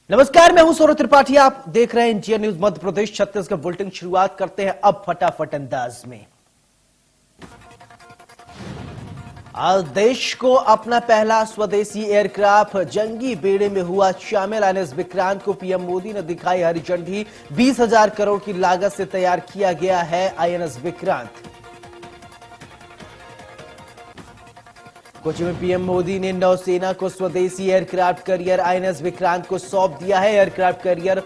नमस्कार, मैं हूं सौरभ त्रिपाठी। आप देख रहे हैं India news Madhya Pradesh Chhattisgarh bulletin. शुरुआत करते हैं अब फटाफट अंदाज में। आज देश को अपना पहला स्वदेशी एयरक्राफ्ट जंगी बेड़े में हुआ शामिल। आईएनएस विक्रांत को पीएम मोदी ने दिखाई हरी झंडी। 20,000 करोड़ की लागत से तैयार किया गया है आईएनएस विक्रांत। कोच्चि में पीएम मोदी ने नौसेना को स्वदेशी एयरक्राफ्ट कैरियर आईएनएस विक्रांत को सौंप दिया है। एयरक्राफ्ट कैरियर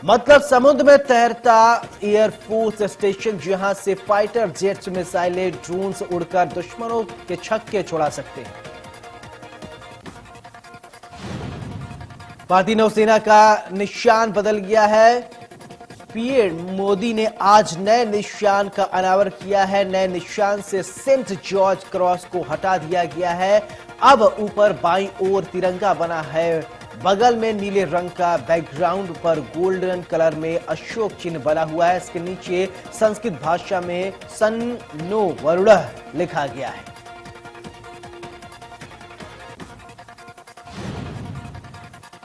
मतलब समुद्र में तैरता एयरफोर्स स्टेशन, जहां से फाइटर जेट्स, मिसाइलें, ड्रोन्स उड़कर दुश्मनों के छक्के छुड़ा सकते हैं। भारतीय नौसेना का निशान बदल गया है। पीएम मोदी ने आज नए निशान का अनावरण किया है। नए निशान से सेंट जॉर्ज क्रॉस को हटा दिया गया है। अब ऊपर बाईं ओर तिरंगा बना है। बगल में नीले रंग का बैकग्राउंड पर गोल्डन कलर में अशोक चिन्ह बना हुआ है। इसके नीचे संस्कृत भाषा में सन्नो वरुणः लिखा गया है।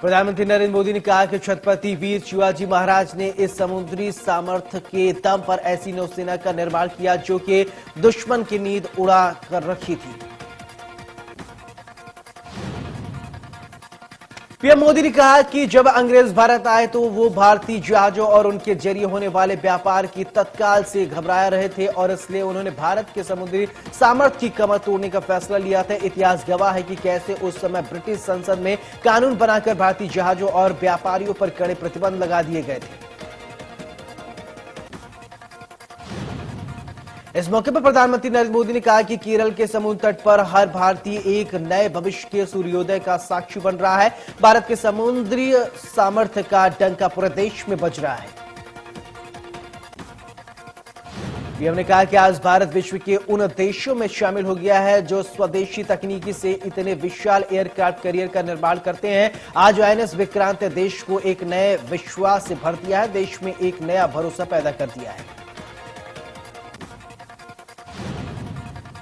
प्रधानमंत्री नरेंद्र मोदी ने कहा कि छत्रपति वीर शिवाजी महाराज ने इस समुद्री सामर्थ्य के दम पर ऐसी नौसेना का निर्माण किया जो कि दुश्मन की नींद उड़ा कर रखी थी। पीएम मोदी ने कहा कि जब अंग्रेज भारत आए तो वो भारतीय जहाजों और उनके जरिए होने वाले व्यापार की तत्काल से घबरा रहे थे और इसलिए उन्होंने भारत के समुद्री सामर्थ्य की कमर तोड़ने का फैसला लिया था। इतिहास गवाह है कि कैसे उस समय ब्रिटिश संसद में कानून बनाकर भारतीय जहाजों और व्यापारियों पर कड़े प्रतिबंध लगा दिए गए थे। इस मौके पर प्रधानमंत्री नरेंद्र मोदी ने कहा कि केरल के समुद्र तट पर हर भारतीय एक नए भविष्य के सूर्योदय का साक्षी बन रहा है। भारत के समुद्री सामर्थ्य का डंका पूरे देश में बज रहा है। पीएम ने कहा कि आज भारत विश्व के उन देशों में शामिल हो गया है जो स्वदेशी तकनीकी से इतने विशाल एयरक्राफ्ट कैरियर का निर्माण करते हैं। आज आईएनएस विक्रांत ने देश को एक नए विश्वास से भर दिया है, देश में एक नया भरोसा पैदा कर दिया है।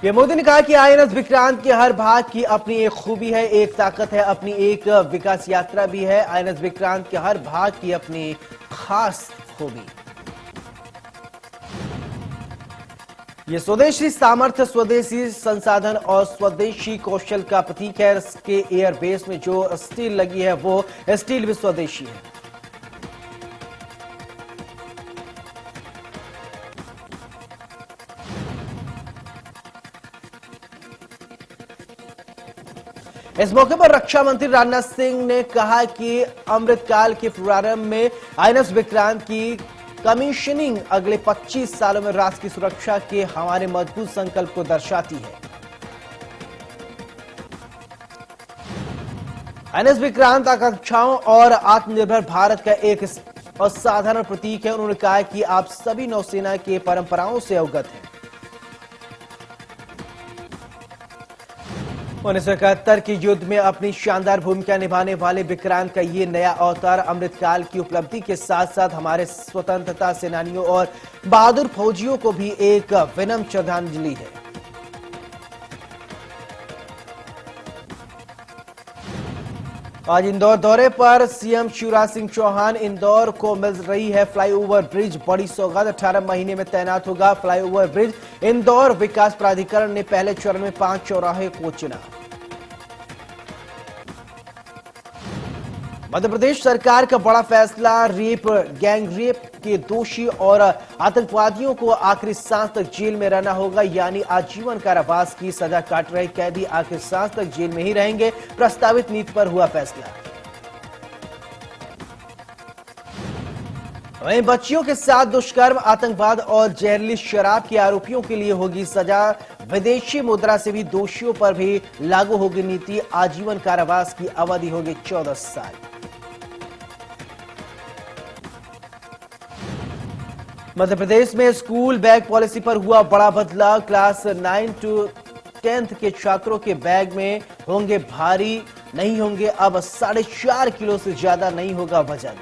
पीएम मोदी ने कहा कि आईएनएस विक्रांत के हर भाग की अपनी एक खूबी है, एक ताकत है, अपनी एक विकास यात्रा भी है। आईएनएस विक्रांत के हर भाग की अपनी खास खूबी। ये स्वदेशी सामर्थ्य, स्वदेशी संसाधन और स्वदेशी कौशल का प्रतीक है। इसके एयरबेस में जो स्टील लगी है वो स्टील भी स्वदेशी है। इस मौके पर रक्षा मंत्री राजनाथ सिंह ने कहा कि अमृतकाल के प्रारंभ में आईएनएस विक्रांत की कमीशनिंग अगले 25 सालों में राष्ट्र की सुरक्षा के हमारे मजबूत संकल्प को दर्शाती है। आईएनएस विक्रांत आकांक्षाओं और आत्मनिर्भर भारत का एक असाधारण प्रतीक है। उन्होंने कहा कि आप सभी नौसेना के परंपराओं से अवगत हैं। 1971 के युद्ध में अपनी शानदार भूमिका निभाने वाले विक्रांत का ये नया अवतार अमृतकाल की उपलब्धि के साथ साथ हमारे स्वतंत्रता सेनानियों और बहादुर फौजियों को भी एक विनम्र श्रद्धांजलि है। आज इंदौर दौरे पर सीएम शिवराज सिंह चौहान। इंदौर को मिल रही है फ्लाईओवर ब्रिज, बड़ी सौगात। 18 महीने में तैनात होगा फ्लाईओवर ब्रिज। इंदौर विकास प्राधिकरण ने पहले चरण में 5 चौराहे को चुना। मध्य प्रदेश सरकार का बड़ा फैसला, गैंग रेप के दोषी और आतंकवादियों को आखिरी सांस तक जेल में रहना होगा, यानी आजीवन कारावास की सजा काट रहे कैदी आखिरी सांस तक जेल में ही रहेंगे। प्रस्तावित नीति पर हुआ फैसला। वहीं बच्चियों के साथ दुष्कर्म, आतंकवाद और जहरीली शराब के आरोपियों के लिए होगी सजा। विदेशी मुद्रा से भी दोषियों पर भी लागू होगी नीति। आजीवन कारावास की अवधि होगी 14 साल। मध्य प्रदेश में स्कूल बैग पॉलिसी पर हुआ बड़ा बदलाव। क्लास 9 to 10 के छात्रों के बैग में होंगे भारी, नहीं होंगे अब 4.5 किलो से ज्यादा नहीं होगा वजन।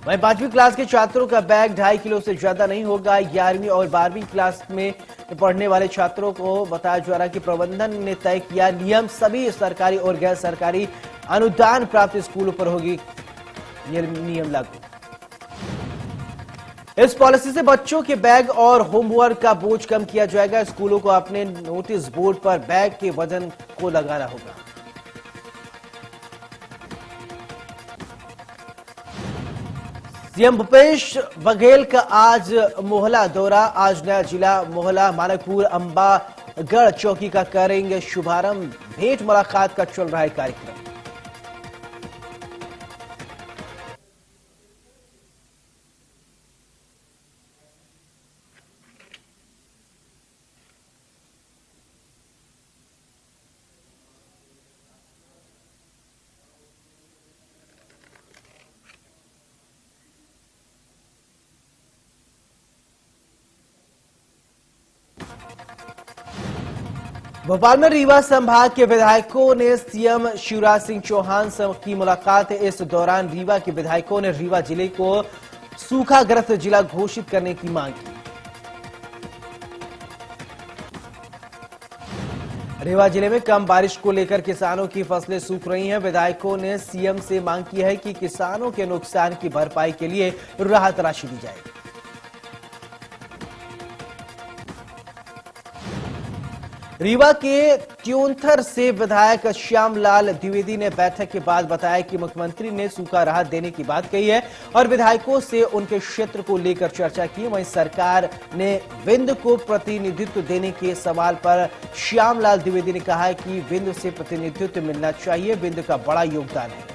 वहीं 5वीं क्लास के छात्रों का बैग 2.5 किलो से ज्यादा नहीं होगा। 11वीं और 12वीं क्लास में पढ़ने वाले छात्रों को बताया जा रहा है कि प्रबंधन ने तय किया नियम सभी सरकारी और गैर सरकारी अनुदान प्राप्त स्कूलों पर होगी ये नियम लागू। इस पॉलिसी से बच्चों के बैग और होमवर्क का बोझ कम किया जाएगा। स्कूलों को अपने नोटिस बोर्ड पर बैग के वजन को लगाना होगा। सीएम भूपेश बघेल का आज मोहला दौरा। आज नया जिला मोहला मानकपुर अंबागढ़ चौकी का करेंगे शुभारंभ। भेंट मुलाकात का चल रहा है कार्यक्रम। भोपाल में रीवा संभाग के विधायकों ने सीएम शिवराज सिंह चौहान से की मुलाकात। इस दौरान रीवा के विधायकों ने रीवा जिले को सूखाग्रस्त जिला घोषित करने की मांग की। रीवा जिले में कम बारिश को लेकर किसानों की फसलें सूख रही हैं। विधायकों ने सीएम से मांग की है कि किसानों के नुकसान की भरपाई के लिए राहत राशि दी जाए। रीवा के त्योंथर से विधायक श्यामलाल द्विवेदी ने बैठक के बाद बताया कि मुख्यमंत्री ने सूखा राहत देने की बात कही है और विधायकों से उनके क्षेत्र को लेकर चर्चा की। वहीं सरकार ने विंध्य को प्रतिनिधित्व देने के सवाल पर श्यामलाल द्विवेदी ने कहा है कि विंध्य से प्रतिनिधित्व मिलना चाहिए। विंध्य का बड़ा योगदान है।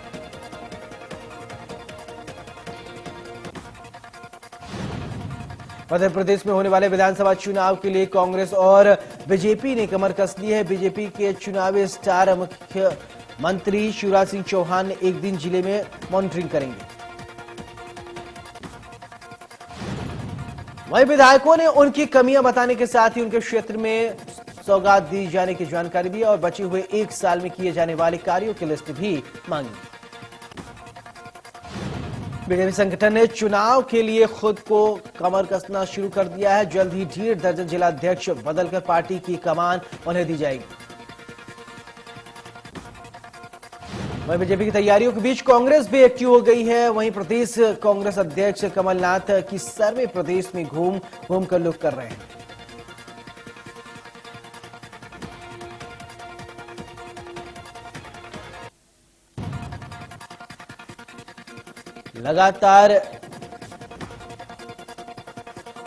मध्य प्रदेश में होने वाले विधानसभा चुनाव के लिए कांग्रेस और बीजेपी ने कमर कस ली है। बीजेपी के चुनावी स्टार मुख्यमंत्री शिवराज सिंह चौहान एक दिन जिले में मॉनिटरिंग करेंगे। वहीं विधायकों ने उनकी कमियां बताने के साथ ही उनके क्षेत्र में सौगात दी जाने की जानकारी दी और बचे हुए 1 साल में किए जाने वाले कार्यों की लिस्ट भी मांगी। बीजेपी संगठन ने चुनाव के लिए खुद को कमर कसना शुरू कर दिया है। जल्द ही 1.5 दर्जन जिला अध्यक्ष बदलकर पार्टी की कमान उन्हें दी जाएगी। वहीं बीजेपी की तैयारियों के बीच कांग्रेस भी एक्टिव हो गई है। वहीं प्रदेश कांग्रेस अध्यक्ष कमलनाथ की सर्वे प्रदेश में घूम घूम कर लुक कर रहे हैं। लगातार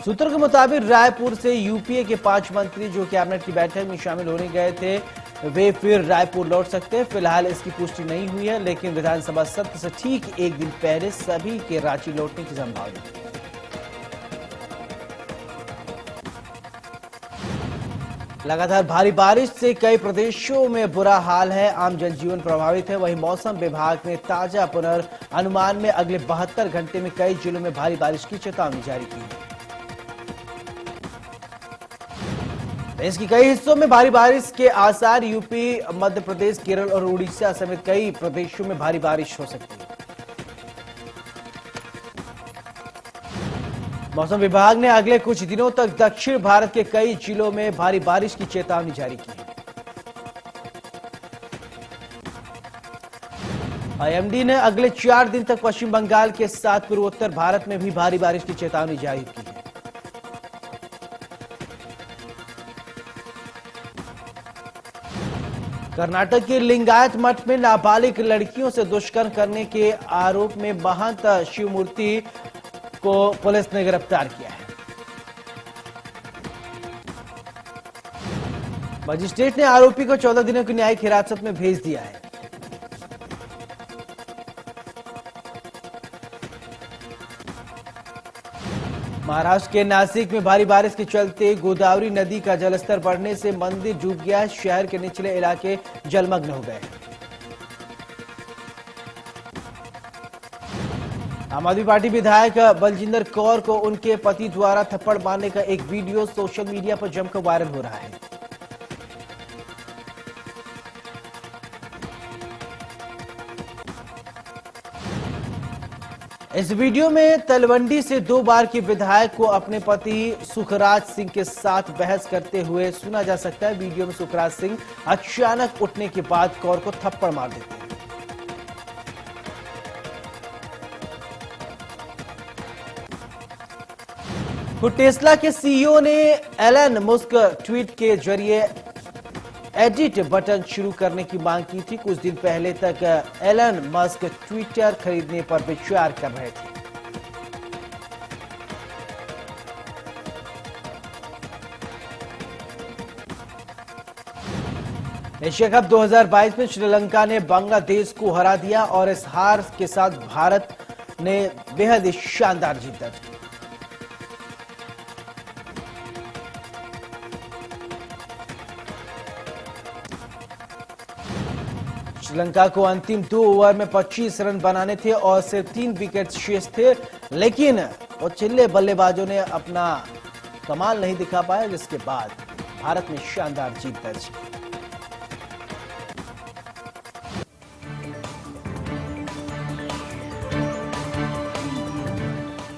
सूत्रों के मुताबिक रायपुर से यूपीए के 5 मंत्री जो कैबिनेट की बैठक में शामिल होने गए थे वे फिर रायपुर लौट सकते हैं। फिलहाल इसकी पुष्टि नहीं हुई है, लेकिन विधानसभा सत्र से ठीक एक दिन पहले सभी के रांची लौटने की संभावना है। लगातार भारी बारिश से कई प्रदेशों में बुरा हाल है। आम जनजीवन प्रभावित है। वहीं मौसम विभाग ने ताजा पूर्वानुमान में अगले 72 घंटे में कई जिलों में भारी बारिश की चेतावनी जारी की है। देश के कई हिस्सों में भारी बारिश के आसार। यूपी, मध्य प्रदेश, केरल और उड़ीसा समेत कई प्रदेशों में भारी बारिश हो सकती है। मौसम विभाग ने अगले कुछ दिनों तक दक्षिण भारत के कई जिलों में भारी बारिश की चेतावनी जारी की है। आईएमडी ने अगले 4 दिन तक पश्चिम बंगाल के साथ पूर्वोत्तर भारत में भी भारी बारिश की चेतावनी जारी की है। कर्नाटक के लिंगायत मठ में नाबालिग लड़कियों से दुष्कर्म करने के आरोप में महंत शिवमूर्ति को पुलिस ने गिरफ्तार किया है। मजिस्ट्रेट ने आरोपी को 14 दिनों की न्यायिक हिरासत में भेज दिया है। महाराष्ट्र के नासिक में भारी बारिश के चलते गोदावरी नदी का जलस्तर बढ़ने से मंदिर डूब गया है। शहर के निचले इलाके जलमग्न हो गए। आम आदमी पार्टी विधायक बलजिंदर कौर को उनके पति द्वारा थप्पड़ मारने का एक वीडियो सोशल मीडिया पर जमकर वायरल हो रहा है। इस वीडियो में तलवंडी से 2 बार के विधायक को अपने पति सुखराज सिंह के साथ बहस करते हुए सुना जा सकता है। वीडियो में सुखराज सिंह अचानक उठने के बाद कौर को थप्पड़ मार देते हैं। टेस्ला के सीईओ ने एलन मस्क ट्वीट के जरिए एडिट बटन शुरू करने की मांग की थी। कुछ दिन पहले तक एलन मस्क ट्विटर खरीदने पर विचार कर रहे थे। एशिया कप 2022 में श्रीलंका ने बांग्लादेश को हरा दिया और इस हार के साथ भारत ने बेहद शानदार जीत दर्ज की। श्रीलंका को अंतिम 2 ओवर में 25 रन बनाने थे और सिर्फ 3 विकेट शेष थे, लेकिन वो चिल्ले बल्लेबाजों ने अपना कमाल नहीं दिखा पाया, जिसके बाद भारत ने शानदार जीत दर्ज की।